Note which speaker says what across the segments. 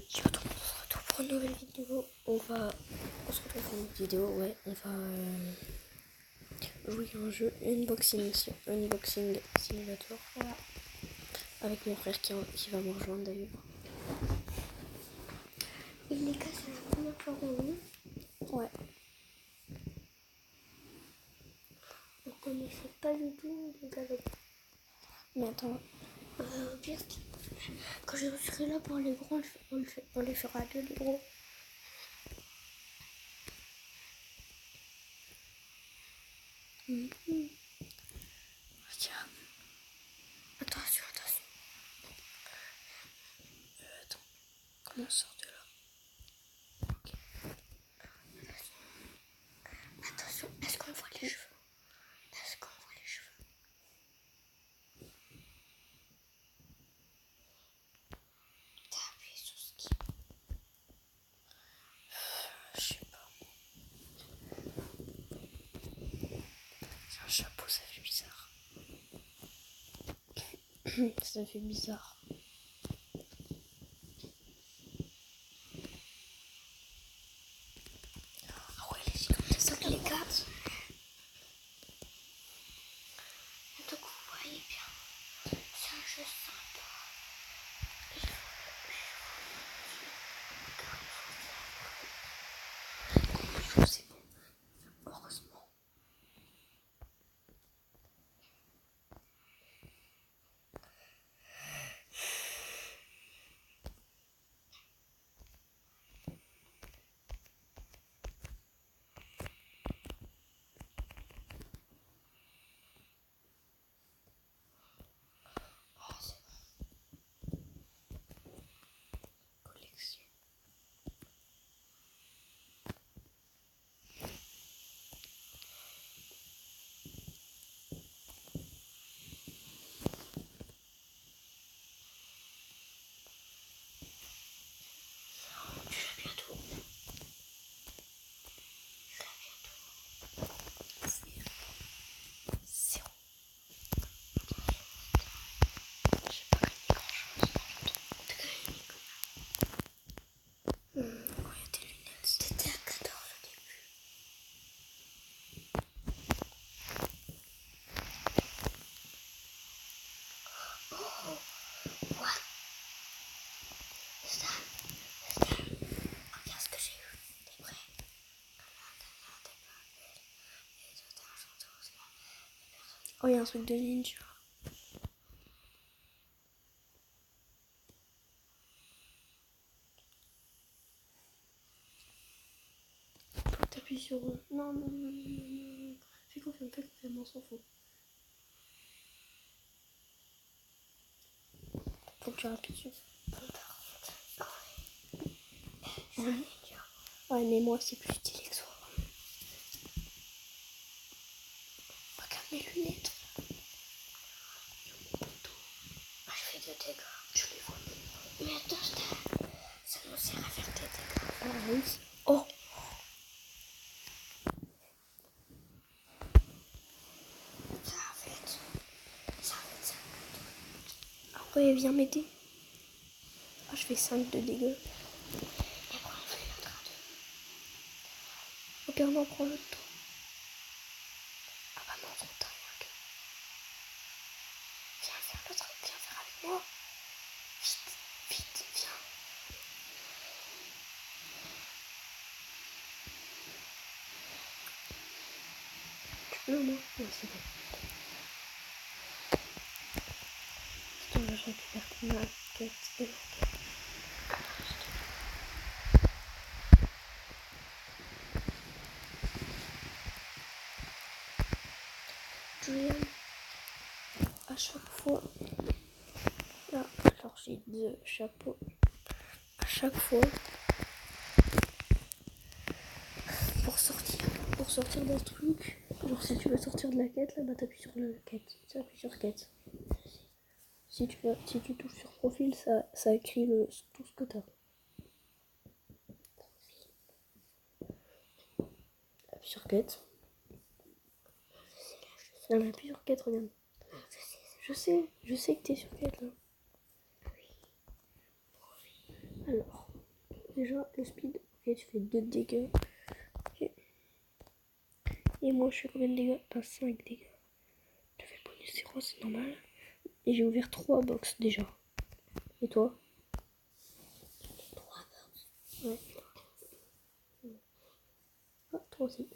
Speaker 1: Ciao tout le monde, on se retrouve pour une nouvelle vidéo. On se retrouve pour une vidéo, ouais. On va jouer à un jeu Unboxing Simulator. Voilà. Avec mon frère qui va me rejoindre d'ailleurs. Et les gars, c'est la première fois qu'on joue. Ouais. On connaissait pas du tout les gars. Mais attends. Pire, quand je serai là pour les gros, on les fera deux les gros. Tiens. Attention. Attends. Comment on sort de là? Ok. Attention. Est-ce qu'on voit les cheveux? T'as appuyé sur skip. Je sais pas. C'est un chapeau, ça fait bizarre. Ça fait bizarre. Ah ouais, les comme ça, les gars. Donc vous voyez bien, c'est un jeu sympa. C'est bon, heureusement. Collection. Oh, il y a un truc de ninja. Faut que t'appuies sur... Non. Fais confiance, on s'en fout. Faut que tu appuies dessus. Ouais, mais moi, c'est plus stylé que toi. Regarde mes lunettes. Ah, je fais des dégâts. Je les vois. Mais attends, ça nous sert à faire des dégâts. Ah oui. Oh. Ça en fait. Ah ouais, viens m'aider. Ah, je fais 5 de dégâts. Et après, on fait l'autre à 2. Ok, on en prend l'autre. Ah bah non, trop tard, rien que. Viens faire l'autre. Viens faire avec moi. Vite, viens. Tu peux, moi? Non, c'est bon. Attends, là, je récupère ma quête et ma quête. Julian, à chaque fois, là, alors j'ai 2 chapeaux. À chaque fois, pour sortir d'un truc, genre si tu veux sortir de la quête, là, bah t'appuies sur la quête. Tu appuies sur quête. Si tu touches sur profil, ça écrit tout ce que t'as. Appuie sur quête. Non, mais appuie sur quête, regarde. Je sais que t'es sur quête là. Alors. déjà le speed. Ok, tu fais 2 dégâts. Okay. Et moi, je fais combien de dégâts? Pas 5 dégâts. Tu fais bonus 0, c'est normal. Et j'ai ouvert 3 box déjà. Et toi? 3 box. Ouais. Ah, toi aussi.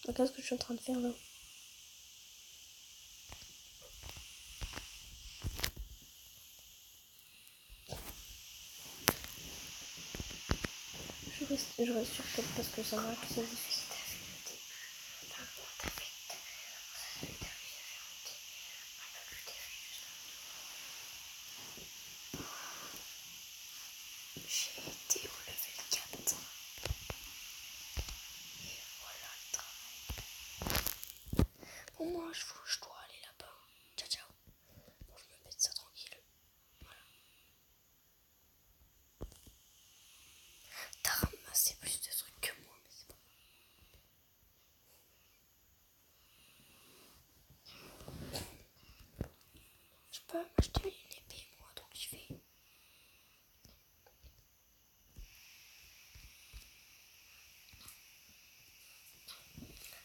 Speaker 1: Regarde ce que je suis en train de faire là. Je reste sur 4 parce que ça va que c'est difficile. J'ai été au level 4. Et voilà le travail. Pour moi, je dois aller là-bas. Ciao, ciao. Bon, je me mets ça tranquille. Voilà. T'as ramassé plus de trucs que moi, mais c'est pas grave. Je peux m'acheter une épée, moi, donc j'y vais.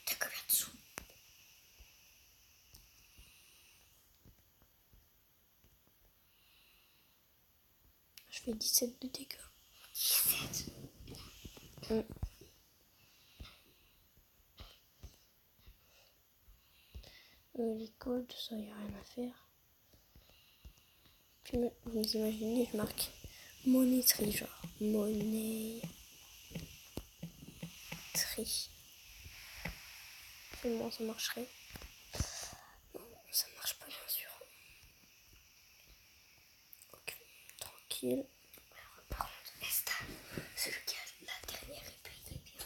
Speaker 1: T'as combien de sous? Je fais 17 de dégâts. 17 les codes, ça y a rien à faire. Puis vous imaginez, je marque monétrie, genre monétrie. Seulement ça marcherait. Non, ça marche pas bien sûr. Ok, tranquille. Par contre, Esta, celui qui a la dernière épée, il est bien.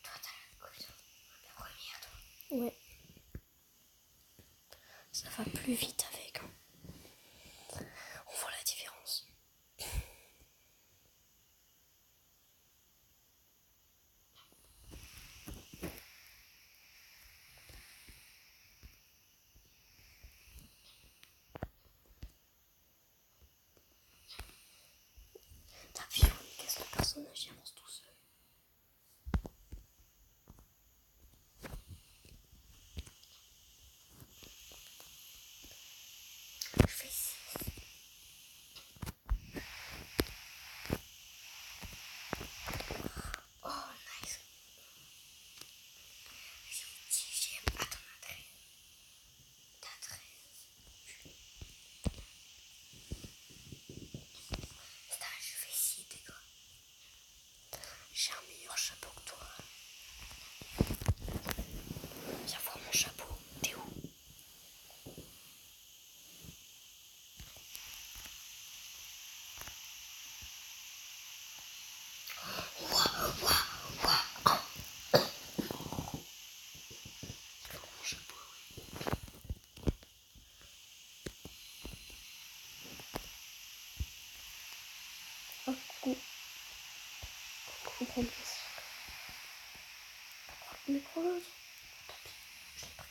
Speaker 1: Toi, t'as la première, toi. Ouais. Ça va plus vite avec. Hein. On voit la différence. T'as vu, on casse le personnage, il avance tout seul. Je fais 6. Oh, nice. J'ai 10e. Attends, t'as 13. Je fais 6 dégâts. J'ai un meilleur chapeau que toi. Viens voir mon chapeau. T'es où? Mon chapeau, oui. Oh, coucou. Coucou, prends le micro-ondes. Je l'ai pris.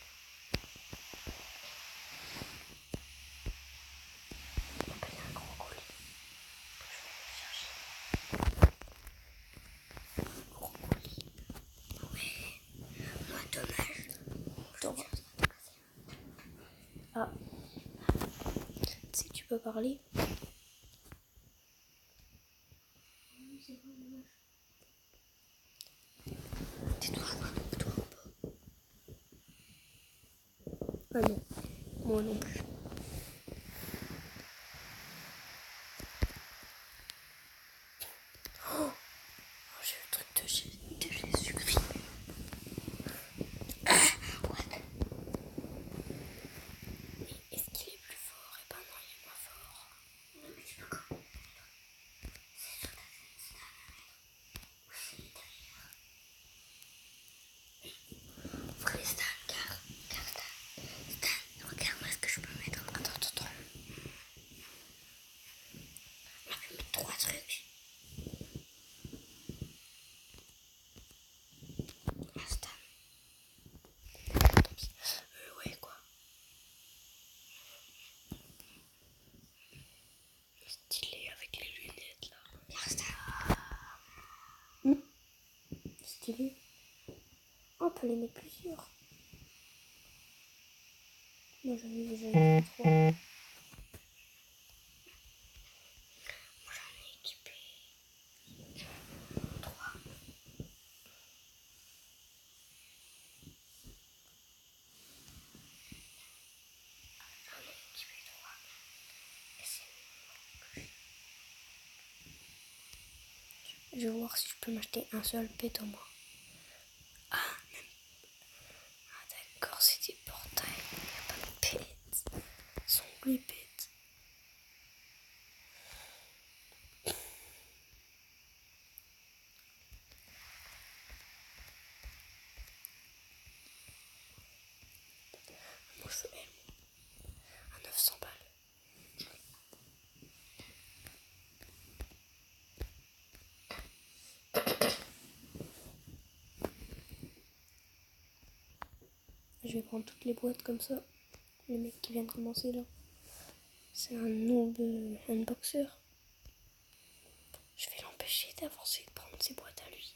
Speaker 1: Il y a un gros colis. Je vais aller chercher. Gros colis. Ouais. Moi, dommage. Je t'envoie. Ah. Si tu peux parler. T'es toujours avec toi ou pas? Ah non. Moi non plus. Oh, j'ai le truc de Jésus-Christ. What? Mais est-ce qu'il est plus fort? Eh ben non, il est moins fort. Non, mais tu peux quand même. C'est sur ta tête, c'est derrière. Oui, c'est derrière. Vrai, On peut les mettre plusieurs. Moi j'en ai déjà équipé 3. Moi j'en ai équipé 3. J'en ai équipé 3. Et c'est... Je vais voir si je peux m'acheter un seul pet au moins. Ah, même... Ah d'accord, c'est des portails. Il n'y a pas de pet. Ils sont où les pets? Moi je veux à 900 balles. Je vais prendre toutes les boîtes comme ça. Le mec qui vient de commencer là, c'est un noob unboxer. Je vais l'empêcher d'avancer de prendre ses boîtes à lui.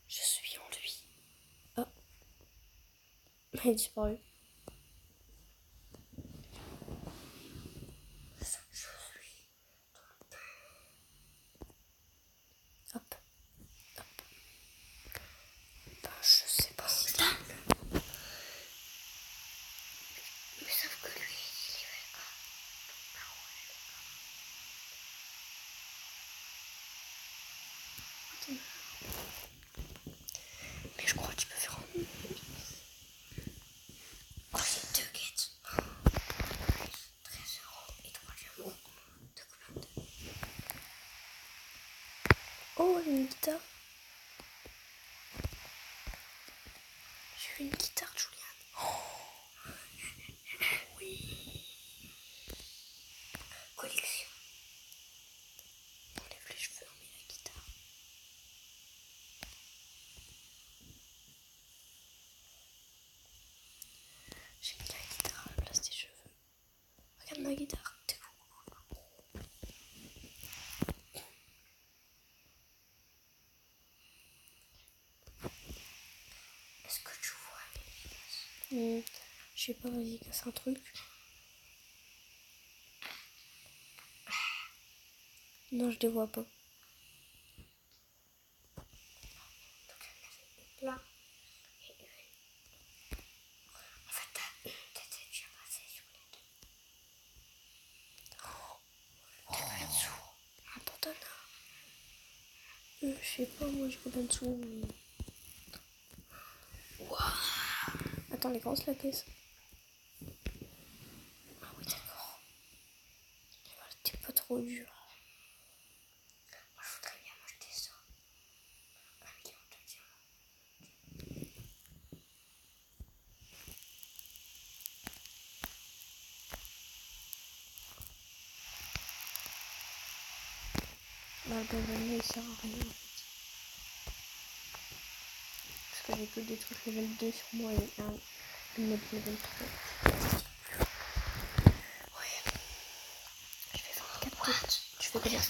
Speaker 1: Je suis en lui. Ah, il a disparu. Je suis. Hop. Hop. Ben, je sais pas. Mais sauf que lui, il est là. Mais je crois que tu peux faire un... Oh, c'est 2 quêtes. 13 € et 3 diamants. De commande. Oh, une guitare. J'ai eu une guitare de Julian. Oh. Oui. Collection. On enlève les cheveux, on met la guitare. J'ai mis la guitare à la place des cheveux. Regarde ma guitare. T'es fou. Est-ce que tu vois les... Je sais pas, vas-y, casse un truc. Non, je les vois pas. Là. En fait, t'étais déjà passé sur les deux. T'es pas en dessous. Un pantalon. Je sais pas, moi je vais en dessous. Waouh. Attends, les grosses la caisse. Ah oui, d'accord. C'était pas trop dur. Moi, je voudrais bien m'acheter ça. Avec un de diamant. Bah, le bonbonnet, il sert à rien, en fait. Parce que j'ai que des trucs level 2 sur moi et une mode level 3. Ouais. Je fais 24 tours. Tu fais combien?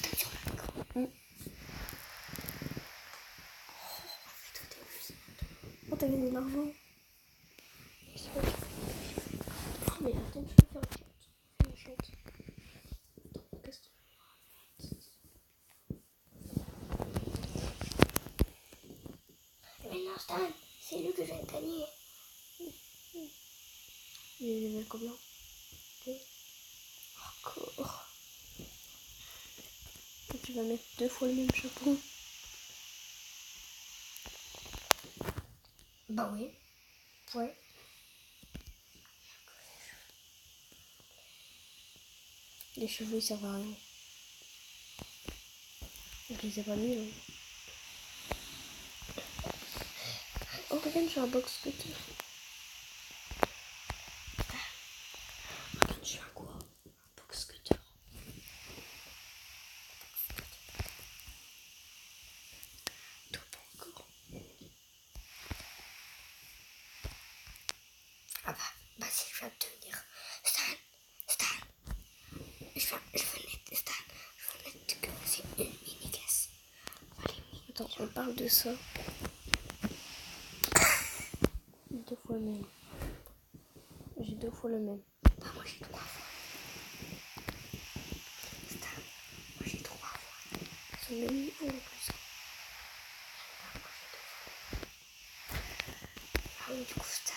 Speaker 1: Oh, t'as gagné de l'argent. Oh, mais attends, je peux faire une chante. Attends, qu'est-ce que tu fais? Mais non, Stan, c'est lui que je viens de gagner. Il est level combien? 2. Encore. Et tu vas mettre 2 fois le même chapeau. Bah oui. Ouais. Les cheveux ils servent à rien. Je les ai pas mis là. Oh regarde, j'ai un box scooter. Regarde, j'ai un quoi? Un box scooter. Tout pas encore. Ah bah si je viens de te dire. Stan. Je veux mettre que c'est une mini caisse. Je parle de ça. 2 fois le même. J'ai 2 fois le même.
Speaker 2: Bah, moi j'ai 3 fois. Moi j'ai 3 fois.
Speaker 1: C'est le même niveau en plus.
Speaker 2: Ah oui, du coup, Stan.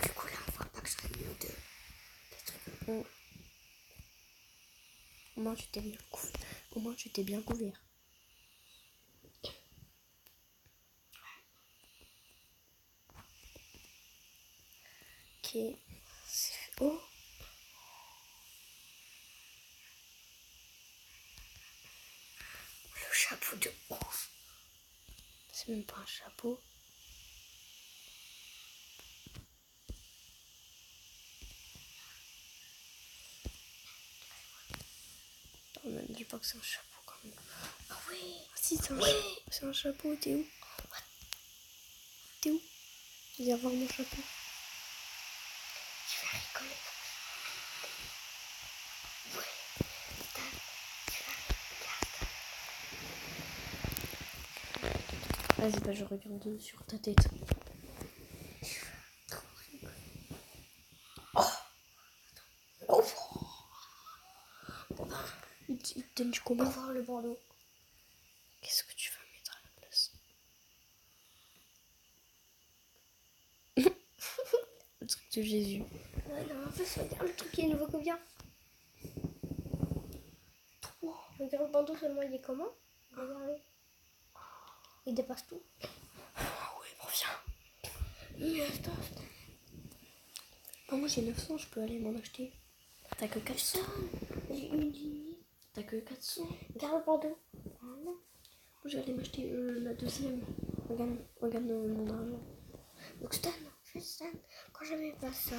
Speaker 2: Du coup, là, on voit pas que j'en ai mis 2.
Speaker 1: Au moins, tu t'es bien couvert. Ok. Oh.
Speaker 2: Le chapeau de ouf.
Speaker 1: C'est même pas un chapeau. Non, ne me dis pas que c'est un chapeau quand même.
Speaker 2: Ah oui.
Speaker 1: Si, c'est un chapeau. C'est un chapeau, t'es où? T'es où? Viens voir mon chapeau.
Speaker 2: Tu vas rigoler. Oui. Stan, tu vas regarder.
Speaker 1: Vas-y, bah je regarde sur ta tête.
Speaker 2: Oh.
Speaker 1: Il te donne du
Speaker 2: On va
Speaker 1: combat.
Speaker 2: voir le bandeau.
Speaker 1: Qu'est-ce que tu vas mettre à la place? Le truc de Jésus.
Speaker 2: Ouais, non, en fait, regarde le truc qui est nouveau que vient. 3. Regarde le bandeau seulement, il est comment? Regardez. Il dépasse tout.
Speaker 1: Ah ouais, bon, viens.
Speaker 2: Mais attends.
Speaker 1: Bah, moi j'ai 900, je peux aller m'en acheter. T'as que 400.
Speaker 2: J'ai une ligne.
Speaker 1: T'as que 400.
Speaker 2: Regarde le bandeau.
Speaker 1: Moi j'allais m'acheter la deuxième. Regarde mon argent.
Speaker 2: Donc Stan, en fait Stan, quand j'avais pas ça,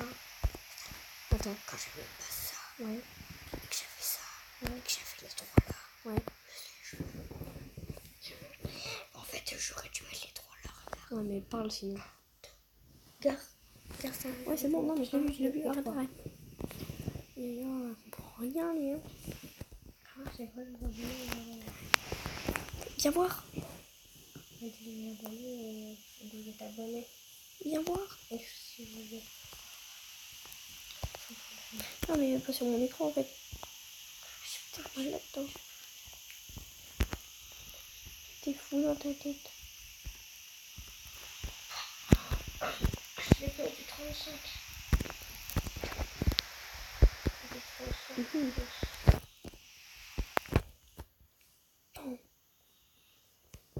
Speaker 1: Attends.
Speaker 2: quand j'avais pas ça,
Speaker 1: Ouais.
Speaker 2: et que j'avais ça, et que j'avais les 3 là,
Speaker 1: Ouais.
Speaker 2: en fait j'aurais dû mettre les 3 là, regarde.
Speaker 1: Ouais, mais parle sinon.
Speaker 2: Regarde ça.
Speaker 1: Ouais, c'est bon, non, mais je l'ai vu. Arrête. Et on comprend rien, lui. Hein.
Speaker 2: Ah, c'est vrai, je vais
Speaker 1: Viens voir.
Speaker 2: t'abonner.
Speaker 1: Viens voir.
Speaker 2: Et si je veux.
Speaker 1: Non, mais pas sur mon écran en fait. Putain, là-dedans. T'es fou dans ta tête.
Speaker 2: J'ai fait du 35.
Speaker 1: Non.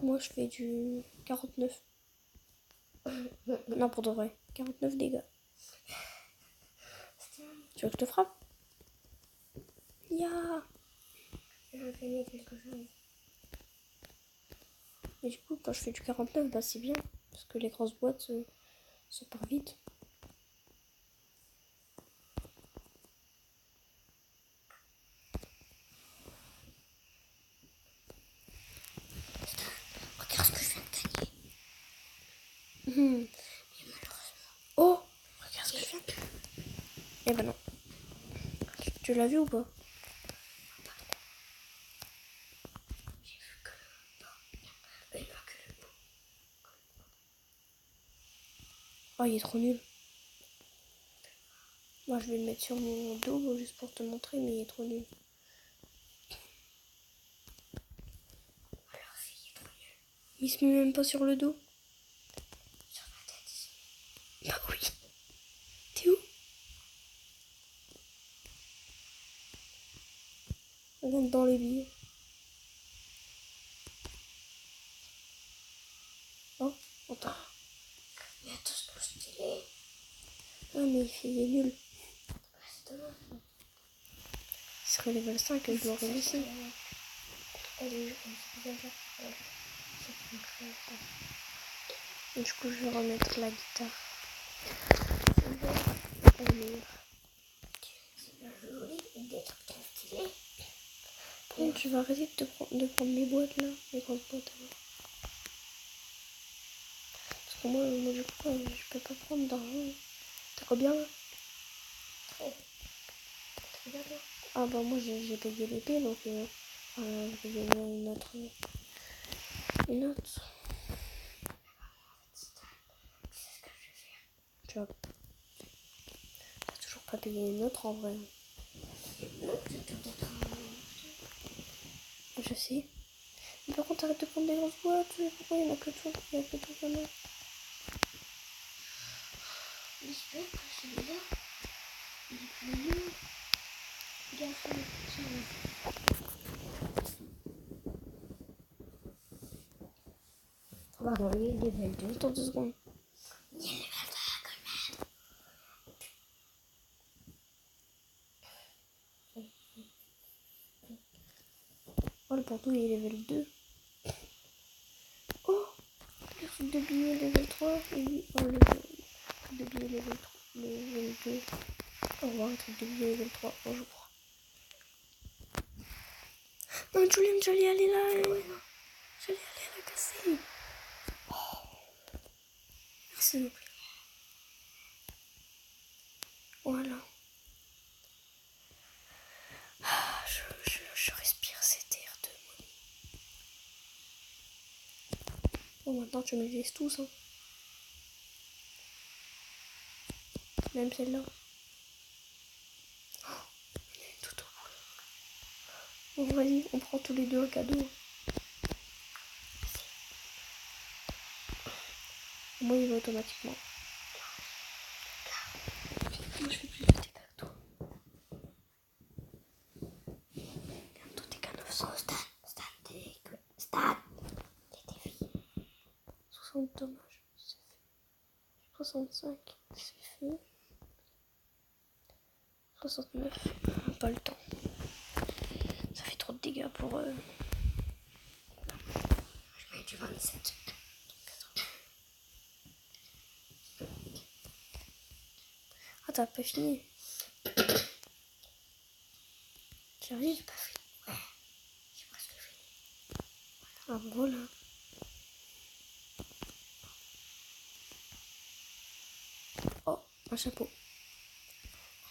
Speaker 1: Moi je fais du 49. Non, pour de vrai. 49 dégâts. Tu veux que je te frappe? Ya.
Speaker 2: Je vais gagner quelque chose.
Speaker 1: Mais du coup, quand je fais du 49, bah c'est bien. Parce que les grosses boîtes, ça part vite.
Speaker 2: Regarde ce que je viens de gagner.
Speaker 1: Mais
Speaker 2: malheureusement.
Speaker 1: Oh, regarde ce que je viens de... Eh ben non. Tu l'as vu ou pas?
Speaker 2: J'ai vu que le bas. Il n'y a que le bout.
Speaker 1: Oh, il est trop nul. Moi, je vais le mettre sur mon dos juste pour te montrer, mais il est trop nul.
Speaker 2: Alors si, il est trop nul.
Speaker 1: Il se met même pas sur le dos.
Speaker 2: Sur ma tête ici.
Speaker 1: Bah oui. T'es où? Regarde dans les billets. Oh, attends.
Speaker 2: Mais attends, c'est trop stylé.
Speaker 1: Ah, mais il est nul.
Speaker 2: C'est dommage.
Speaker 1: Il serait level 5 que je l'aurais laissé. Du coup, je vais remettre la guitare. Bon, tu vas arrêter de prendre mes boîtes là, mes grosses boîtes. Alors. Parce que moi du coup, je peux pas prendre d'argent. T'as combien là?
Speaker 2: Regarde là.
Speaker 1: Ah bah moi j'ai payé l'épée donc je vais donner une autre. Une autre.
Speaker 2: C'est ce que je vais faire.
Speaker 1: Tu vois. T'as toujours pas payé une autre en vrai. Je sais. Mais par contre arrête de prendre des grosses boîtes. Pourquoi il y en a que toi? Il y a que toi quand même.
Speaker 2: J'espère que celui-là, il est plus lourd. Regarde ça. Pardon, il est level 2.
Speaker 1: Attends 2 secondes.
Speaker 2: Il est level 2 quand même.
Speaker 1: Oh le pantou il est level 2. Oh le truc de billet level 3. Et lui, oh le truc de billet level 3. Level 2. Au revoir le truc de billet level 3. Bonjour. Non Jolie elle est là. Jolie elle a cassé. Merci. Voilà. Ah, je respire cet air de Molly. Bon, maintenant tu me les laisses tous. Hein. Même celle-là. Oh, il y a une tout au bout. Bon, vas-y, on prend tous les deux un cadeau. Moi, il va automatiquement. Moi, je fais plus de tes cadeaux. Bientôt, t'es qu'à 900.
Speaker 2: Stade.
Speaker 1: 60 dommages, c'est fait. 65, c'est fait. 69, pas le temps. Ça fait trop de dégâts pour eux.
Speaker 2: Je mets du 27.
Speaker 1: Ah, t'as pas fini. J'arrive.
Speaker 2: J'ai pas fini. Ouais. J'ai presque fini.
Speaker 1: Ah, bon, voilà. Oh, un chapeau.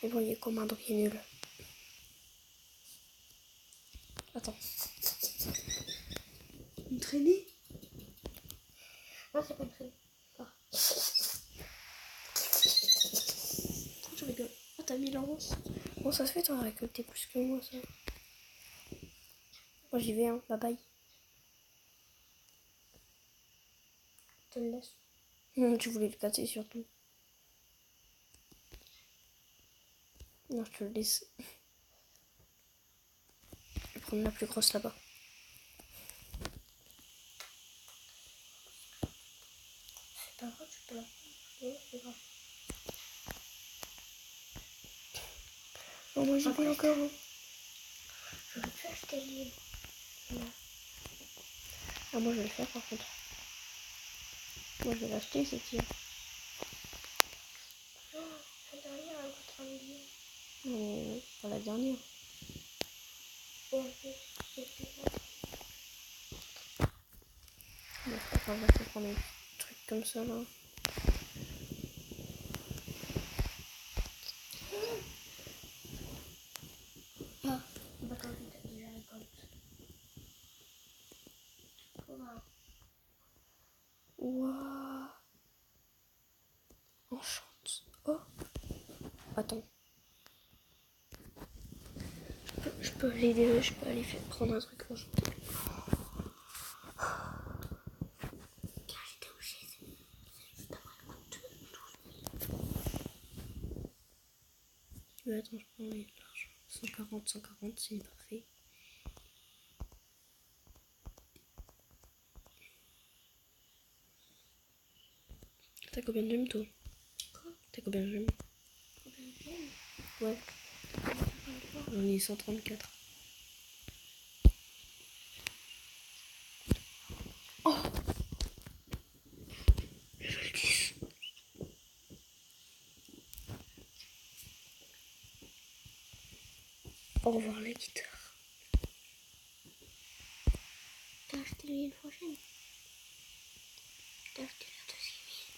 Speaker 1: Et bon, il est comme un donc il est nul. Attends. Une traînée?
Speaker 2: Non, c'est pas une traînée.
Speaker 1: Je rigole. Ah, t'as mis l'avance. Bon, ça se fait, t'en as récolté plus que moi, ça. Moi, j'y vais, hein. Bye bye.
Speaker 2: Je te le laisse.
Speaker 1: Tu voulais le casser surtout. Non, je te le laisse. Je vais prendre la plus grosse là-bas.
Speaker 2: C'est pas grave, tu peux la prendre. Oui, c'est grave.
Speaker 1: Non, moi, j'y vais encore. Hein.
Speaker 2: Je veux plus acheter le livre. Non.
Speaker 1: Ah, moi, je vais le faire par contre. Moi, je vais l'acheter, ce tir.
Speaker 2: Oh, la dernière, elle coûte 1 million.
Speaker 1: Non, pas la dernière.
Speaker 2: Ouais, c'est plus grave.
Speaker 1: Mais c'est pas grave, on va se prendre un truc comme ça, là.
Speaker 2: Ah, bah quand t'as déjà récolte. Wow.
Speaker 1: Waouh. Enchante. Oh. Attends. Je peux aller faire prendre un truc enchanté.
Speaker 2: Car j'étais obligée, c'est d'avoir un compte 12 000.
Speaker 1: Mais attends, je prends l'argent. 140, c'est parfait. T'as combien de gemmes, toi?
Speaker 2: Quoi?
Speaker 1: T'as combien de gemmes?
Speaker 2: Combien de gemmes?
Speaker 1: Ouais. J'en ai 134. Oh! Level 10. Au revoir la guitare.
Speaker 2: T'as acheté l'île prochaine? T'as acheté la deuxième île?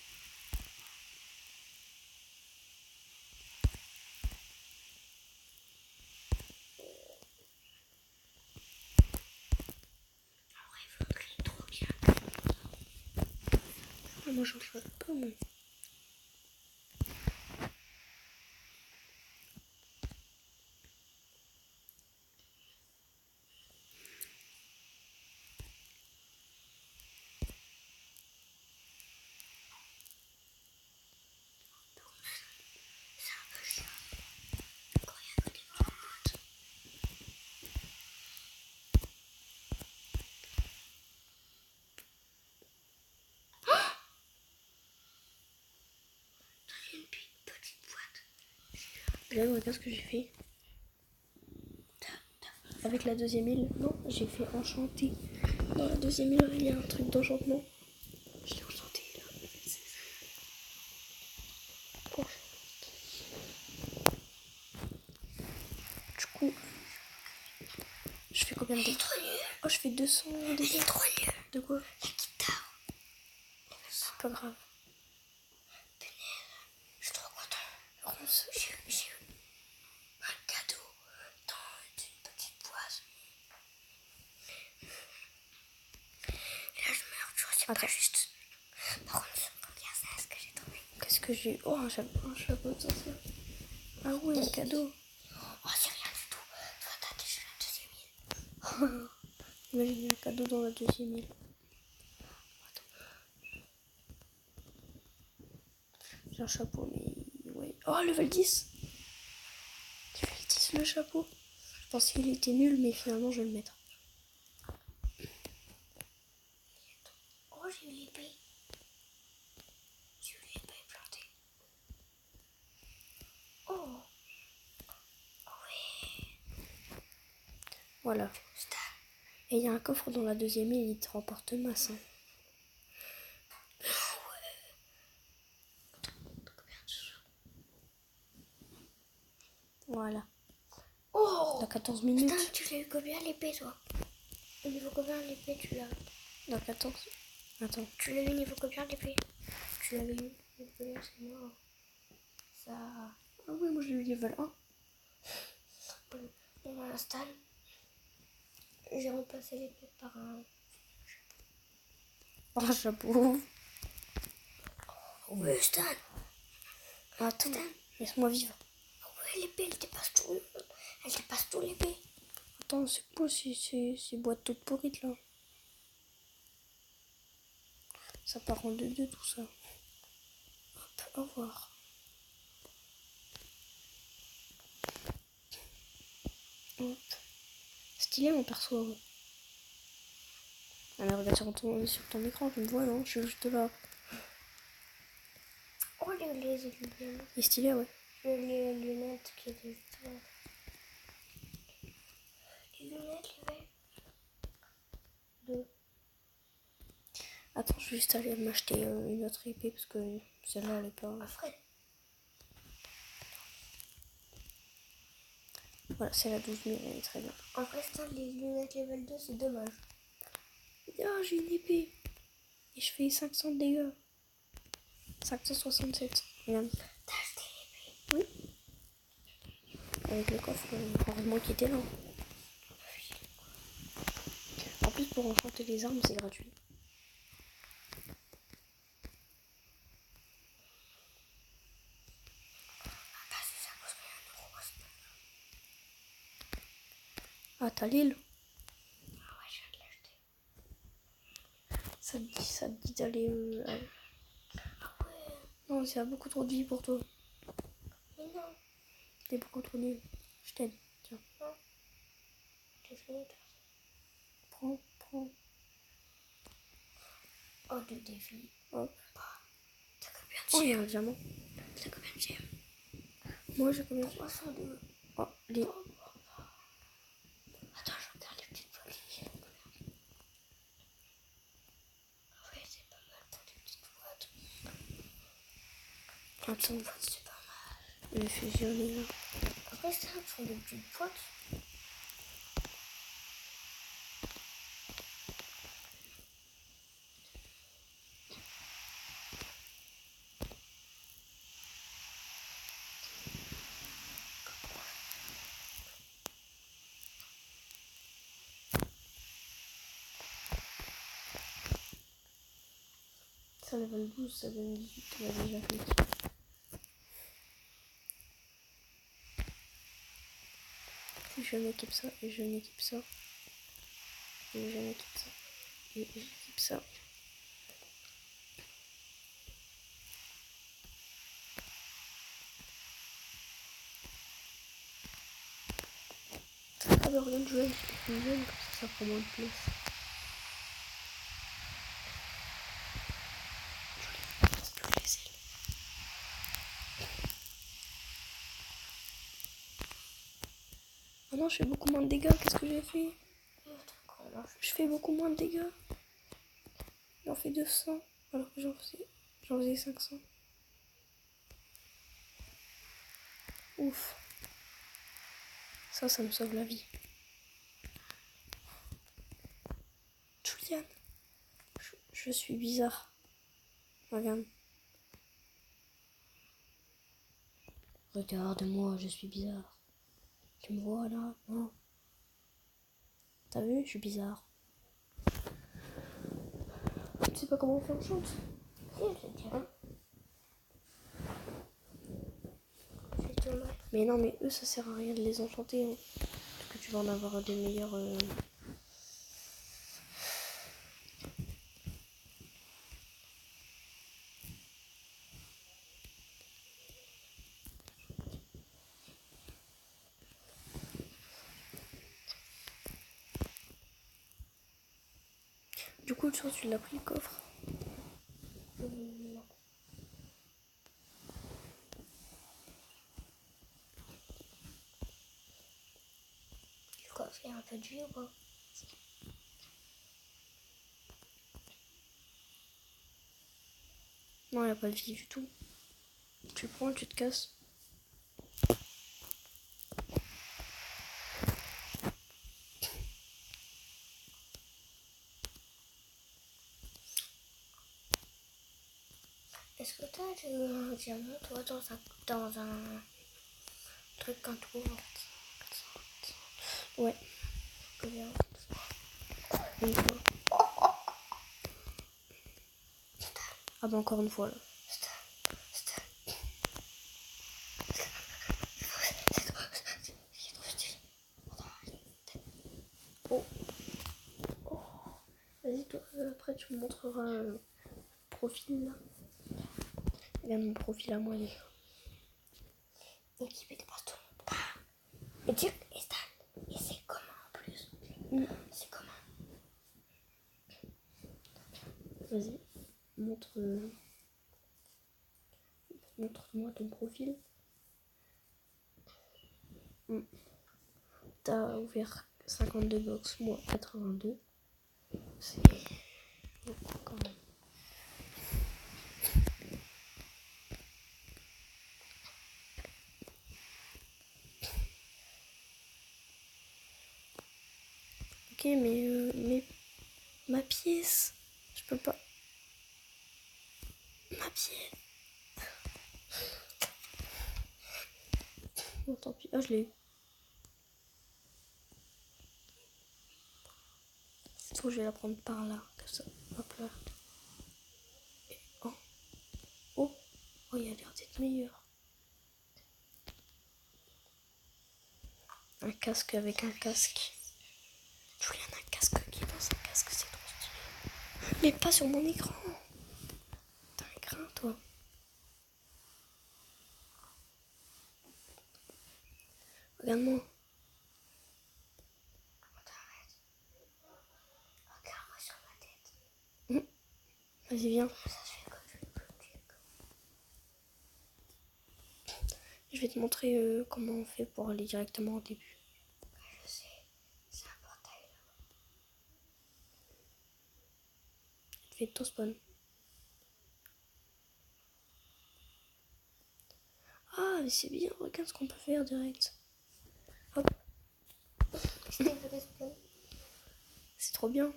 Speaker 1: moi j'en veux pas, moi. Là, regarde ce que j'ai fait. Avec la deuxième île, non, j'ai fait enchanté. Dans la deuxième île, il y a un truc d'enchantement. Je l'ai enchanté là. Du coup, je fais combien de dégâts? Oh, je fais 200 dégâts. De quoi? La guitare. C'est pas grave. Je suis trop content. J'ai eu un cadeau dans une petite boîte. Et là, je meurs, tu vois, c'est pas juste. Par contre, regarde ça, ce que j'ai trouvé. Qu'est-ce que j'ai eu? Oh, un chapeau de sorcière. Ah oui, un cadeau. Oh, c'est rien du tout. Toi, t'as déjà la deuxième île. Imagine un cadeau dans la deuxième île. J'ai un chapeau, mais ouais. Oh, level 10. Level 10, le chapeau. Je pensais qu'il était nul, mais finalement, je vais le mettre. Oh, j'ai eu l'épée. J'ai eu l'épée plantée. Oh. Ouais. Voilà. Et il y a un coffre dans la deuxième île, il te remporte masse. Hein. Voilà. Oh, dans 14 minutes. Putain, tu l'as eu combien l'épée, toi? Au niveau combien l'épée tu l'as? Dans 14. Attends. Tu l'as eu niveau combien l'épée? Tu l'avais eu niveau combien? C'est moi. Ça. Ah oui, moi je l'ai eu level 1. On l'installe. J'ai remplacé l'épée par un. Par un chapeau. Oh, ouais, Stan. Attends, laisse-moi vivre. Ouais, l'épée, elle dépasse tout. Elle dépasse tout l'épée. Attends, c'est quoi ces boîtes toutes pourrites là? Ça part en 2-2 tout ça. Hop, au revoir. Hop. Stylé mon perso. Ah mais regarde sur ton écran, tu me vois non? Je suis juste là. Oh les lunettes. Il est stylé ouais. Les lunettes qui étaient juste là. Les lunettes, les verres. 2. Attends, je vais juste aller m'acheter une autre épée parce que celle-là elle est pas. Après. Voilà, c'est la 12 000, elle est très bien. En vrai, ça, les lunettes level 2, c'est dommage. Ah, j'ai une épée. Et je fais 500 de dégâts. 567. Regarde. T'as acheté l'épée? Oui. Avec le coffre, heureusement qu'il était là. En plus, pour enchanter les armes, c'est gratuit. Ah, t'as l'île? Ah ouais, je viens de l'acheter. Ça te dit d'aller... Ah ouais. Non, c'est beaucoup trop de vie pour toi. Mais non. T'es beaucoup trop nul. Je t'aide, tiens. Non. J'ai fini. Prends. Oh, 2 défis. Hop. T'as combien de gemmes? Oh, il y a un diamant. T'as combien de gemmes? Moi, j'ai combien de gemmes? 302. Oh, les... Attends, je regarde les petites boîtes. Ouais, c'est pas mal pour les petites boîtes. Attends, c'est pas mal. Les fusionnés là. Après, ça, ce sont des petites boîtes. Ça, level 12, ça donne 18, on l'a déjà fait. Si je m'équipe ça, et je m'équipe ça, et je m'équipe ça, et j'équipe ça. Ah bah regarde, je vais une jeune, comme ça prend moins de place. Oh non, je fais beaucoup moins de dégâts, qu'est-ce que j'ai fait? Je fais beaucoup moins de dégâts. J'en fais 200, alors que j'en faisais 500. Ouf. Ça me sauve la vie. Julian, je suis bizarre. Regarde. Regarde-moi, je suis bizarre. Tu me vois là? Non. T'as vu? Je suis bizarre. Tu sais pas comment on fait une chante? Hein? Mais non, mais eux, ça sert à rien de les enchanter. Hein. Parce que tu vas en avoir des meilleurs... Du coup, tu l'as pris le coffre?
Speaker 2: Non. Le coffre, il y a un peu de vie ou pas?
Speaker 1: Non, il n'y a pas de vie du tout. Tu le prends, tu te casses.
Speaker 2: Est-ce que t'as un diamant, toi, dans un truc quand tu ouvres?
Speaker 1: Ouais.
Speaker 2: Combien?
Speaker 1: Une fois. Ah bah encore une fois là. Oh. Oh. Vas-y, toi, après tu me montreras le profil là. Regarde mon profil à moi déjà.
Speaker 2: Équipé de partout. Et tu et Stan. Et c'est comment en plus? C'est comment?
Speaker 1: Vas-y, montre-moi ton profil. T'as ouvert 52 box, moi 82. C'est beaucoup quand même. Ok, mais ma pièce, je peux pas. Ma pièce. Bon, tant pis. Ah, je l'ai eu. C'est trop, je vais la prendre par là, comme ça. Hop là. Et, oh. Oh. Oh, il a l'air d'être meilleur. Un casque avec un casque. Julian, un casque qui est dans un casque, c'est trop stylé. Mais pas sur mon écran. T'as un grain, toi. Regarde-moi.
Speaker 2: Regarde-moi sur ma tête.
Speaker 1: Vas-y, viens.
Speaker 2: Ça se fait comme
Speaker 1: Je vais te montrer comment on fait pour aller directement au début.
Speaker 2: je sais. C'est un portail là.
Speaker 1: Je vais tout spawn. Ah, mais c'est bien. Regarde ce qu'on peut faire direct. Hop. C'est trop bien.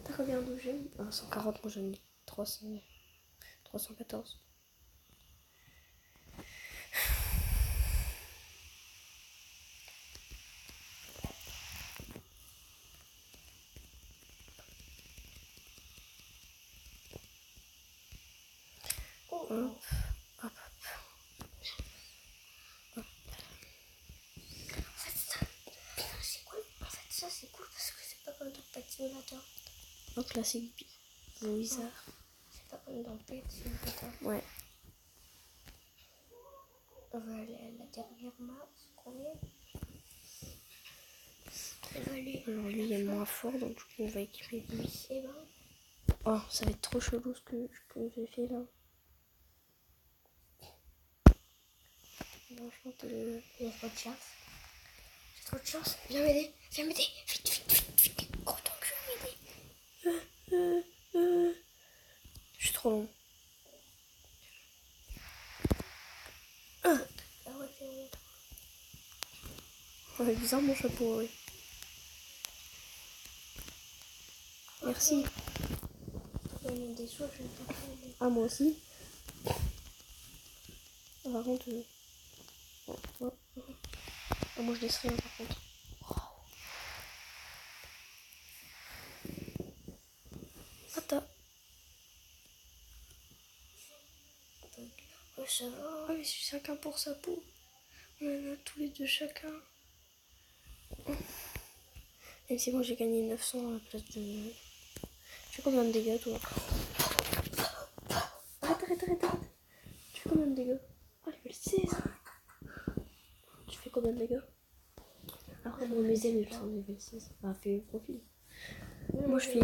Speaker 1: T'as combien de gemmes? Ah, 140, moi j'en ai 300. 314. Hop, hop.
Speaker 2: Ça c'est cool parce que c'est pas comme dans Pet Simulator.
Speaker 1: Un classique bizarre.
Speaker 2: C'est pas comme dans Pet Simulator.
Speaker 1: Ouais.
Speaker 2: On va aller à la dernière map, combien? On va aller.
Speaker 1: Alors lui il est moins fort donc du coup on va équiper lui.
Speaker 2: C'est bon.
Speaker 1: Oh ça va être trop chelou ce que j'ai fait là. Franchement
Speaker 2: il y a trop de chance. J'ai trop de chance. Viens m'aider. Viens m'aider. Vite, vite, vite, vite. Gros ton cul, m'aider.
Speaker 1: Je suis trop long.
Speaker 2: Ah ouais, c'est bon.
Speaker 1: Ouais, bizarre mon chapeau, oui. Merci.
Speaker 2: Il y a des sous, je ne peux pas aider.
Speaker 1: Ah, moi aussi. Par contre... Ah, moi je laisse rien par contre. Attends.
Speaker 2: Ouais, ça va.
Speaker 1: Ah, mais c'est chacun pour sa peau. On en a tous les deux chacun. Même si moi j'ai gagné 900 à la place de... Tu fais combien de dégâts toi? Arrête. Tu fais combien de dégâts? Oh, level 16. Tu fais combien de dégâts? Alors bon, mes ailes elles sont level 16. Enfin, fais le profil. Moi je fais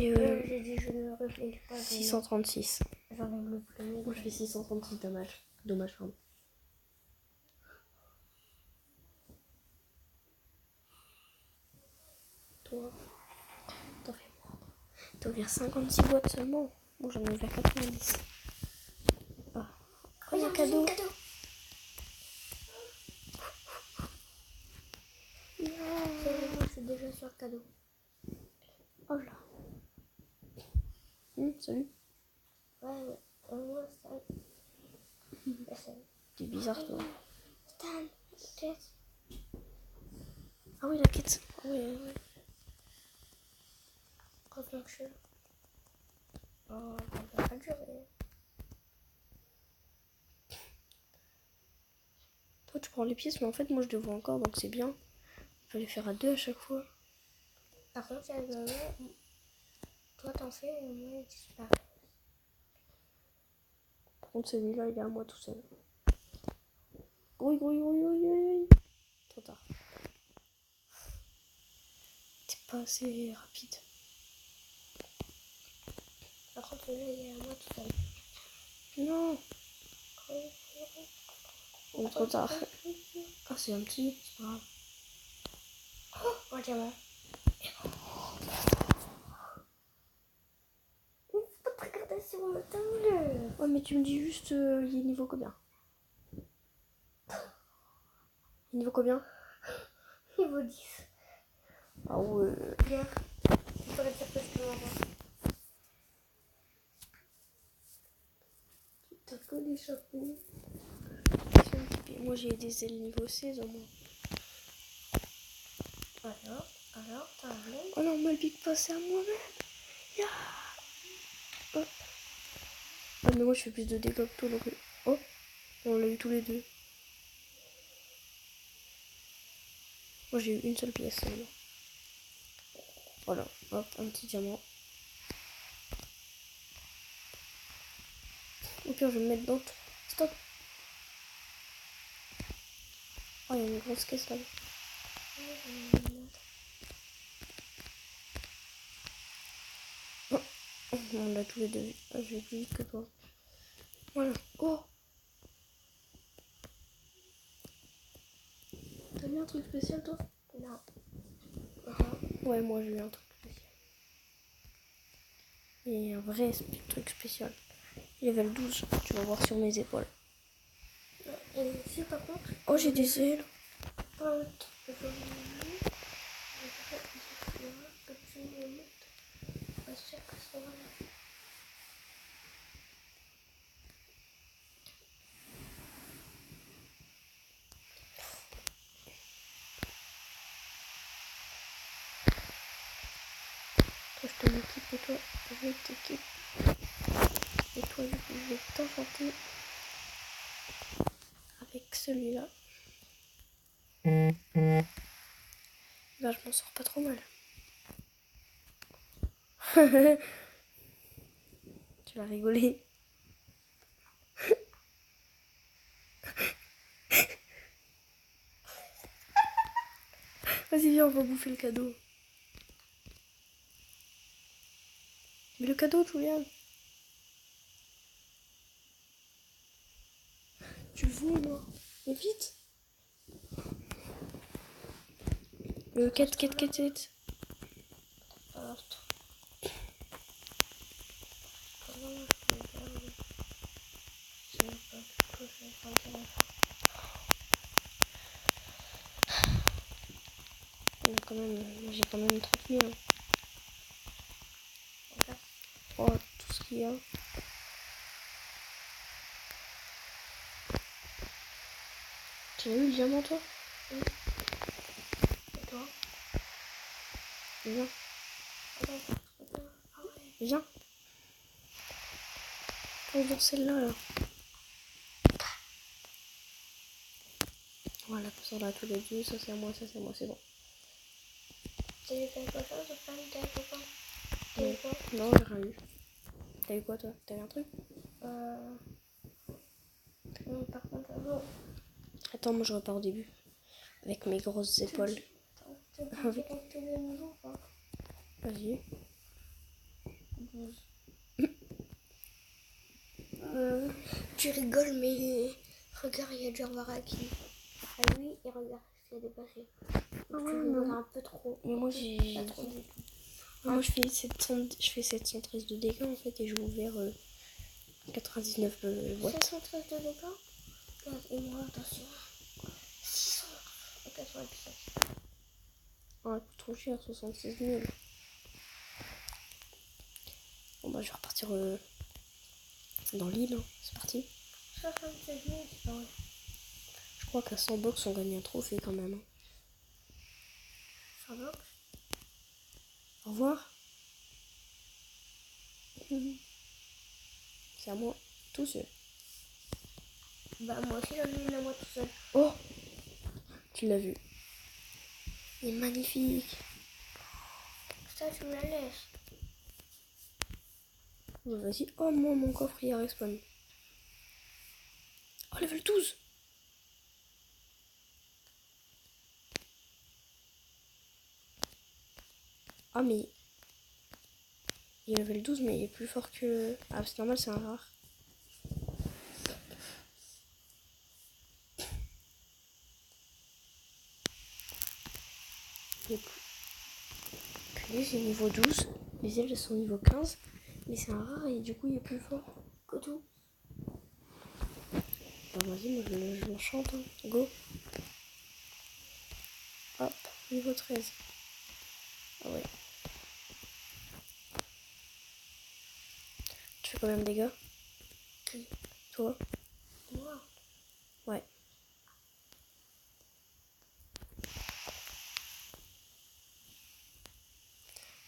Speaker 2: J'ai dit je ne réfléchis pas.
Speaker 1: 636.
Speaker 2: J'enlève le premier.
Speaker 1: Moi je fais 636 dommages. Dommage, pardon. Toi, t'en fais moins. T'as ouvert 56 boîtes seulement. Moi j'en ai ouvert 90. Ah. Oh, il y a cadeau.
Speaker 2: Je suis déjà sur le cadeau.
Speaker 1: Oh là. Salut.
Speaker 2: Ouais. Moi, ça.
Speaker 1: T'es bizarre toi.
Speaker 2: Stan, peut-être.
Speaker 1: Ah oui, la quête. Ah ouais.
Speaker 2: Reviens que je suis là. Oh, ça va pas durer.
Speaker 1: Toi tu prends les pièces, mais en fait moi je les vois encore donc c'est bien. On peut les faire à deux à chaque fois.
Speaker 2: Par contre, toi t'en fais et moi il disparaît.
Speaker 1: Par contre celui-là il est à moi tout seul. Oui. Trop tard. T'es pas assez rapide.
Speaker 2: Par contre, celui-là il est à moi tout seul.
Speaker 1: Non. Oh, trop tard. Ah c'est un petit, c'est pas grave.
Speaker 2: Oh, diamant. Il faut pas te regarder sur le table.
Speaker 1: Ouais mais tu me dis juste il est niveau combien? Niveau combien?
Speaker 2: Niveau 10.
Speaker 1: Ah ouais.
Speaker 2: Viens. Je pourrais te dire que je peux l'avoir.
Speaker 1: T'as que des chapeaux. Moi j'ai des ailes niveau 16 au moins.
Speaker 2: Alors, t'as un blé.
Speaker 1: Oh non, mal pique pas, c'est à moi-même. Yeah. Oh. Ah mais moi je fais plus de dégâts que toi donc... Oh, on l'a eu tous les deux. Moi j'ai eu une seule pièce seulement. Voilà, hop, un petit diamant. Au pire je vais me mettre dans... Stop. Oh il y a une grosse caisse là. Oh. On l'a tous les deux. Ah, je vais plus vite que toi. Voilà. Oh. T'as mis un truc spécial toi?
Speaker 2: Non.
Speaker 1: Ouais, moi j'ai eu un truc spécial. Et un vrai truc spécial. Level 12, tu vas voir sur mes épaules.
Speaker 2: Et ici, par contre.
Speaker 1: Oh, j'ai des ailes. Toi, je te m'équipe et toi, je vais t'équipe. Et toi, je vais t'enchanter. celui-là. Bah, je m'en sors pas trop mal. Tu vas rigoler. Vas-y, viens, on va bouffer le cadeau. Mais le cadeau, Julian. Tu le veux, moi. Mais vite. Quête. J'ai quand même 30 000. Oh, tout ce qu'il y a. Tu l'as eu le diamant, toi?
Speaker 2: Oui. Et toi?
Speaker 1: Viens.
Speaker 2: Ah ouais.
Speaker 1: Viens. On va dans celle-là, là. Voilà, comme ça, on a tous les deux. Ça, c'est à moi, ça, c'est à moi, c'est bon.
Speaker 2: T'as eu quelque chose ou pas? T'as eu quoi? T'as eu quoi?
Speaker 1: Non, j'ai rien eu. T'as eu quoi, toi? T'as eu un truc?
Speaker 2: Par contre, non.
Speaker 1: Attends, moi, je repars au début. Avec mes grosses épaules.
Speaker 2: T'as dit qu'on te donne nouveau ou pas?
Speaker 1: Vas-y.
Speaker 2: 12. Tu rigoles, mais regarde, il y a déjà Varaki. Ah oui, et regarde ce qui a dépassé.
Speaker 1: Ah ouais,
Speaker 2: Tu rigoles un peu trop.
Speaker 1: Mais moi, j'ai...
Speaker 2: Pas trop du tout.
Speaker 1: Moi, je fais 713 de dégâts, en fait, et j'ai ouvert 99 boîtes.
Speaker 2: 713 de dégâts. Et moi, attention. 697.
Speaker 1: Ah, trop cher, 76 000. Bon, bah, je vais repartir dans l'île. Hein. C'est parti.
Speaker 2: 76 000, c'est pas vrai.
Speaker 1: Je crois qu'à 100 box, on gagne un trophée quand même. Hein.
Speaker 2: 100 box.
Speaker 1: Au revoir. C'est à moi, tout seul.
Speaker 2: Bah, moi aussi, j'en ai une à moi tout seul.
Speaker 1: Oh, tu l'as vu. Il est magnifique.
Speaker 2: Ça, tu me la laisses.
Speaker 1: Bon, vas-y. Oh, moi, mon coffre, il respawn. Oh, level 12. Ah, mais... Il est level 12, mais il est plus fort que... Ah, c'est normal, c'est un rare. Il est plus... Puis lui, c'est niveau 12. Les ailes, elles sont niveau 15. Mais c'est un rare et du coup, il est plus fort que tout. Bah, vas-y, moi, je l'enchante. Hein. Go. Hop, niveau 13. Ah ouais. Tu fais combien de dégâts?
Speaker 2: Qui?
Speaker 1: Toi?
Speaker 2: Moi.
Speaker 1: Ouais.